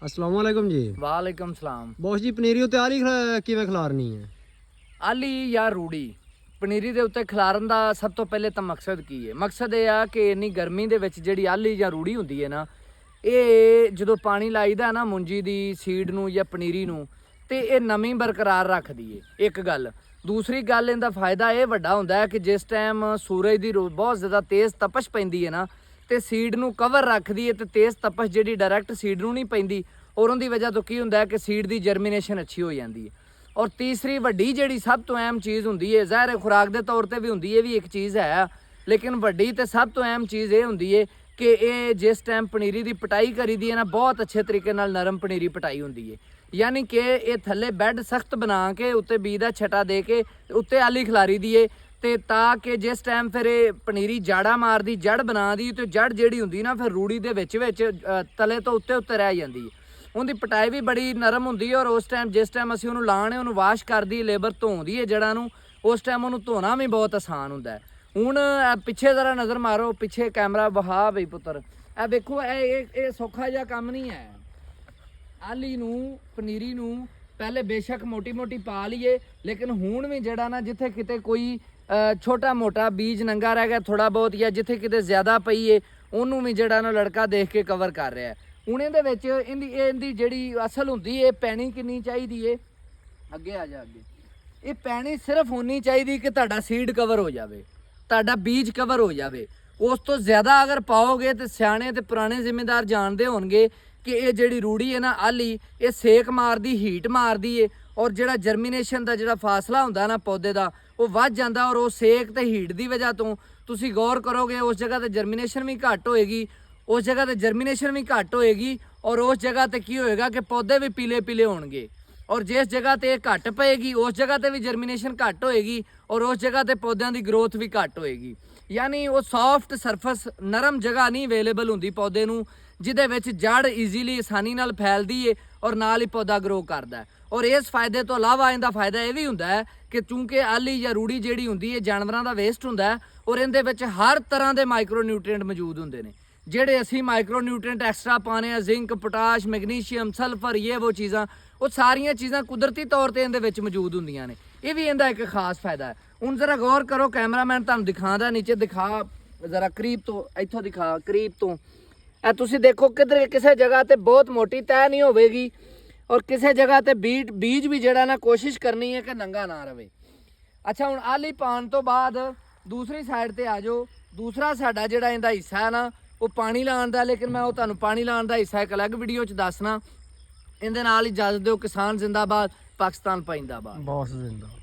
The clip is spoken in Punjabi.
अस्सलाम वालेकुम जी। वालेकुम सलाम। ਬੌਸ ਜੀ ਪਨੀਰੀ ਉਤੇ ਆਲੀ ਕਿਵੇਂ ਖਿਲਾਰਨੀ ਹੈ? ਆਲੀ ਜਾਂ ਰੂੜੀ ਪਨੀਰੀ ਦੇ ਉੱਤੇ ਖਿਲਾਰਨ ਦਾ ਸਭ ਤੋਂ ਪਹਿਲੇ ਤਾਂ ਮਕਸਦ ਕੀ ਹੈ? ਮਕਸਦ ਇਹ ਆ ਕਿ ਇੰਨੀ ਗਰਮੀ ਦੇ ਵਿੱਚ ਜਿਹੜੀ ਆਲੀ ਜਾਂ ਰੂੜੀ ਹੁੰਦੀ ਹੈ ਨਾ, ਇਹ ਜਦੋਂ ਪਾਣੀ ਲਾਈਦਾ ਨਾ ਮੁੰਜੀ ਦੀ ਸੀਡ ਨੂੰ ਜਾਂ ਪਨੀਰੀ ਨੂੰ, ਤੇ ਇਹ ਨਮੀ ਬਰਕਰਾਰ ਰੱਖਦੀ ਹੈ। ਇੱਕ ਗੱਲ। ਦੂਸਰੀ ਗੱਲ, ਇਹਦਾ ਫਾਇਦਾ ਇਹ ਵੱਡਾ ਹੁੰਦਾ ਹੈ ਕਿ ਜਿਸ ਟਾਈਮ ਸੂਰਜ ਦੀ ਬਹੁਤ ਜ਼ਿਆਦਾ ਤੇਜ਼ ਤਪਸ਼ ਪੈਂਦੀ ਹੈ ਨਾ, ਤੇ ਸੀਡ ਨੂੰ ਕਵਰ ਰੱਖਦੀ ਹੈ, ਤੇ ਤੇਜ਼ ਤਪਸ਼ ਜਿਹੜੀ ਡਾਇਰੈਕਟ ਸੀਡ ਨੂੰ ਨਹੀਂ ਪੈਂਦੀ, ਔਰ ਉਹਦੀ ਵਜ੍ਹਾ ਤੋਂ ਕੀ ਹੁੰਦਾ ਹੈ ਕਿ ਸੀਡ ਦੀ ਜਰਮੀਨੇਸ਼ਨ ਅੱਛੀ ਹੋ ਜਾਂਦੀ ਹੈ। ਔਰ ਤੀਸਰੀ ਵੱਡੀ ਜਿਹੜੀ ਸਭ ਤੋਂ ਅਹਿਮ ਚੀਜ਼ ਹੁੰਦੀ ਹੈ, ਜ਼ਾਹਿਰ ਖੁਰਾਕ ਦੇ ਤੌਰ ਤੇ ਵੀ ਹੁੰਦੀ ਹੈ, ਵੀ ਇੱਕ ਚੀਜ਼ ਹੈ, ਲੇਕਿਨ ਵੱਡੀ ਤੇ ਸਭ ਤੋਂ ਅਹਿਮ ਚੀਜ਼ ਇਹ ਹੁੰਦੀ ਹੈ ਕਿ ਇਹ ਜਿਸ ਟਾਈਮ ਪਨੀਰੀ ਦੀ ਪਟਾਈ ਕਰੀਦੀ ਹੈ ਨਾ, ਬਹੁਤ ਅੱਛੇ ਤਰੀਕੇ ਨਾਲ ਨਰਮ ਪਨੀਰੀ ਪਟਾਈ ਹੁੰਦੀ ਹੈ। ਯਾਨੀ ਕਿ ਇਹ ਥੱਲੇ ਬੈੱਡ ਸਖਤ ਬਣਾ ਕੇ ਉੱਤੇ ਬੀਜ ਦਾ ਛਟਾ ਦੇ ਕੇ ਉੱਤੇ ਆਲੀ ਖਿਲਾਰੀ ਦੀ ਏ, ਤੇ ਤਾਂ ਕਿ ਜਿਸ ਟਾਈਮ ਫਿਰ ਇਹ ਪਨੀਰੀ ਜਾੜਾ ਮਾਰਦੀ, ਜੜ ਬਣਾਦੀ, ਤੇ ਜੜ ਜਿਹੜੀ ਹੁੰਦੀ ਨਾ ਫਿਰ ਰੂੜੀ ਦੇ ਵਿੱਚ ਤਲੇ ਤੋਂ ਉੱਤੇ ਰਹਿ ਜਾਂਦੀ ਹੈ। ਉਹਦੀ ਪਟਾਈ ਵੀ ਬੜੀ ਨਰਮ ਹੁੰਦੀ ਹੈ, ਔਰ ਉਸ ਟਾਈਮ ਜਿਸ ਟਾਈਮ ਅਸੀਂ ਉਹਨੂੰ ਲਾਣੇ, ਉਹਨੂੰ ਵਾਸ਼ ਕਰਦੀ, ਲੇਬਰ ਧੋਂਦੀ ਹੈ ਜੜ੍ਹਾਂ ਨੂੰ, ਉਸ ਟਾਈਮ ਉਹਨੂੰ ਧੋਣਾ ਵੀ ਬਹੁਤ ਆਸਾਨ ਹੁੰਦਾ ਹੈ। ਹੁਣ ਪਿੱਛੇ ਜ਼ਰਾ ਨਜ਼ਰ ਮਾਰੋ, ਪਿੱਛੇ ਕੈਮਰਾ ਵਹਾ ਬਈ ਪੁੱਤਰ, ਇਹ ਵੇਖੋ, ਇਹ ਸੌਖਾ ਜਿਹਾ ਕੰਮ ਨਹੀਂ ਹੈ। ਆਲੀ ਨੂੰ, ਪਨੀਰੀ ਨੂੰ ਪਹਿਲੇ ਬੇਸ਼ੱਕ ਮੋਟੀ ਮੋਟੀ ਪਾ ਲਈਏ, ਲੇਕਿਨ ਹੁਣ ਵੀ ਜਿਹੜਾ ਨਾ ਜਿੱਥੇ ਕਿਤੇ ਕੋਈ ਛੋਟਾ ਮੋਟਾ ਬੀਜ ਨੰਗਾ ਰਹਿ ਗਿਆ ਥੋੜਾ ਬਹੁਤ, ਜਾਂ ਜਿੱਥੇ ਕਿਤੇ ਜ਼ਿਆਦਾ ਪਈ ਏ, ਉਹਨੂੰ ਵੀ ਜਿਹੜਾ ਨਾ ਲੜਕਾ ਦੇਖ ਕੇ ਕਵਰ ਕਰ ਰਿਹਾ। ਹੁਣ ਇਹਦੇ ਵਿੱਚ ਇਹਦੀ ਜਿਹੜੀ ਅਸਲ ਹੁੰਦੀ ਏ, ਪੈਣੀ ਕਿੰਨੀ ਚਾਹੀਦੀ ਏ, ਅੱਗੇ ਆ ਜਾ ਅੱਗੇ, ਇਹ ਪੈਣੀ ਸਿਰਫ ਉਨੀ ਚਾਹੀਦੀ ਕਿ ਤੁਹਾਡਾ ਸੀਡ ਕਵਰ ਹੋ ਜਾਵੇ, ਤੁਹਾਡਾ ਬੀਜ ਕਵਰ ਹੋ ਜਾਵੇ। ਉਸ ਤੋਂ ਜ਼ਿਆਦਾ ਅਗਰ ਪਾਓਗੇ ਤੇ ਸਿਆਣੇ ਤੇ ਪੁਰਾਣੇ ਜ਼ਿਮੀਂਦਾਰ ਜਾਣਦੇ ਹੋਣਗੇ ਕਿ ਇਹ ਜਿਹੜੀ ਰੂੜੀ ਹੈ ਨਾ, ਆਲੀ, ਇਹ ਸੇਕ ਮਾਰਦੀ, ਹੀਟ ਮਾਰਦੀ ਏ, ਔਰ ਜਿਹੜਾ ਜਰਮੀਨੇਸ਼ਨ ਦਾ ਜਿਹੜਾ ਫਾਸਲਾ ਹੁੰਦਾ ਨਾ ਪੌਦੇ ਦਾ, ਉਹ ਵੱਧ ਜਾਂਦਾ, ਔਰ ਉਹ ਸੇਕ ਤੇ ਹੀਟ ਦੀ ਵਜ੍ਹਾ ਤੋਂ ਤੁਸੀਂ ਗੌਰ ਕਰੋਗੇ ਉਸ ਜਗ੍ਹਾ ਤੇ ਜਰਮੀਨੇਸ਼ਨ ਵੀ ਘੱਟ ਹੋਏਗੀ, ਉਸ ਜਗ੍ਹਾ ਤੇ ਜਰਮੀਨੇਸ਼ਨ ਵੀ ਘੱਟ ਹੋਏਗੀ, ਔਰ ਉਸ ਜਗ੍ਹਾ ਤੇ ਕੀ ਹੋਏਗਾ ਕਿ ਪੌਦੇ ਵੀ ਪੀਲੇ ਪੀਲੇ ਹੋਣਗੇ। ਔਰ ਜਿਸ ਜਗ੍ਹਾ ਤੇ ਇਹ ਘੱਟ ਪਏਗੀ ਉਸ ਜਗ੍ਹਾ ਤੇ ਵੀ ਜਰਮੀਨੇਸ਼ਨ ਘੱਟ ਹੋਏਗੀ, ਔਰ ਉਸ ਜਗ੍ਹਾ ਤੇ ਪੌਦਿਆਂ ਦੀ ਗਰੋਥ ਵੀ ਘੱਟ ਹੋਏਗੀ। ਯਾਨੀ ਉਹ ਸੌਫਟ ਸਰਫਸ, ਨਰਮ ਜਗ੍ਹਾ ਨਹੀਂ ਅਵੇਲੇਬਲ ਹੁੰਦੀ ਪੌਦੇ ਨੂੰ, ਜਿਹਦੇ ਵਿੱਚ ਜੜ ਈਜ਼ੀਲੀ ਆਸਾਨੀ ਨਾਲ ਫੈਲਦੀ ਏ, ਔਰ ਨਾਲ ਹੀ ਪੌਦਾ ਗਰੋ ਕਰਦਾ। ਔਰ ਇਸ ਫਾਇਦੇ ਤੋਂ ਇਲਾਵਾ ਇਹਦਾ ਫਾਇਦਾ ਇਹ ਵੀ ਹੁੰਦਾ ਹੈ ਕਿ ਚੂੰਕਿ ਆਲੀ ਜਾਂ ਰੂੜੀ ਜਿਹੜੀ ਹੁੰਦੀ ਹੈ ਜਾਨਵਰਾਂ ਦਾ ਵੇਸਟ ਹੁੰਦਾ ਹੈ, ਔਰ ਇਹਦੇ ਵਿੱਚ ਹਰ ਤਰ੍ਹਾਂ ਦੇ ਮਾਈਕਰੋ ਨਿਊਟ੍ਰੀਐਂਟ ਮੌਜੂਦ ਹੁੰਦੇ ਨੇ, ਜਿਹੜੇ ਅਸੀਂ ਮਾਈਕਰੋ ਨਿਊਟ੍ਰੀਐਂਟ ਐਕਸਟਰਾ ਪਾਣੇ ਆ, ਜ਼ਿੰਕ, ਪੋਟਾਸ਼, ਮੈਗਨੀਸ਼ੀਅਮ, ਸਲਫਰ, ਇਹ ਉਹ ਚੀਜ਼ਾਂ, ਉਹ ਸਾਰੀਆਂ ਚੀਜ਼ਾਂ ਕੁਦਰਤੀ ਤੌਰ ਤੇ ਇਹਦੇ ਵਿੱਚ ਮੌਜੂਦ ਹੁੰਦੀਆਂ ਨੇ। ਇਹ ਵੀ ਇਹਦਾ ਇੱਕ ਖਾਸ ਫਾਇਦਾ ਹੈ। ਹੁਣ ਜ਼ਰਾ ਗੌਰ ਕਰੋ, ਕੈਮਰਾਮੈਨ ਤੁਹਾਨੂੰ ਦਿਖਾਉਂਦਾ, ਨੀਚੇ ਦਿਖਾ ਜ਼ਰਾ ਕਰੀਬ ਤੋਂ, ਇੱਥੋਂ ਦਿਖਾ ਕਰੀਬ ਤੋਂ, ਇਹ ਤੁਸੀਂ ਦੇਖੋ ਕਿਧਰ ਕਿਸੇ ਜਗ੍ਹਾ ਤੇ ਬਹੁਤ ਮੋਟੀ ਤੈਅ ਨਹੀਂ ਹੋਵੇਗੀ, ਔਰ ਕਿਸੇ ਜਗ੍ਹਾ ਤੇ ਬੀਜ ਵੀ ਜਿਹੜਾ ਨਾ ਕੋਸ਼ਿਸ਼ ਕਰਨੀ ਹੈ ਕਿ ਨੰਗਾ ਨਾ ਰਵੇ। ਅੱਛਾ, ਹੁਣ ਆਲੀ ਪਾਉਣ ਤੋਂ ਬਾਅਦ ਦੂਸਰੀ ਸਾਈਡ ਤੇ ਆ ਜਾਓ। ਦੂਸਰਾ ਸਾਡਾ ਜਿਹੜਾ ਇਹਦਾ ਹਿੱਸਾ ਹੈ ਨਾ, ਉਹ ਪਾਣੀ ਲਾਉਣ ਦਾ, ਲੇਕਿਨ ਮੈਂ ਉਹ ਤੁਹਾਨੂੰ ਪਾਣੀ ਲਾਉਣ ਦਾ ਹਿੱਸਾ ਇੱਕ ਅਲੱਗ ਵੀਡੀਓ 'ਚ ਦੱਸਣਾ। ਇਹਦੇ ਨਾਲ ਹੀ ਇਜਾਜ਼ਤ ਦਿਓ। ਕਿਸਾਨ ਜ਼ਿੰਦਾਬਾਦ, ਪਾਕਿਸਤਾਨ ਜਿੰਦਾਬਾਦ। ਬੌਸ ਜ਼ਿੰਦਾਬਾਦ।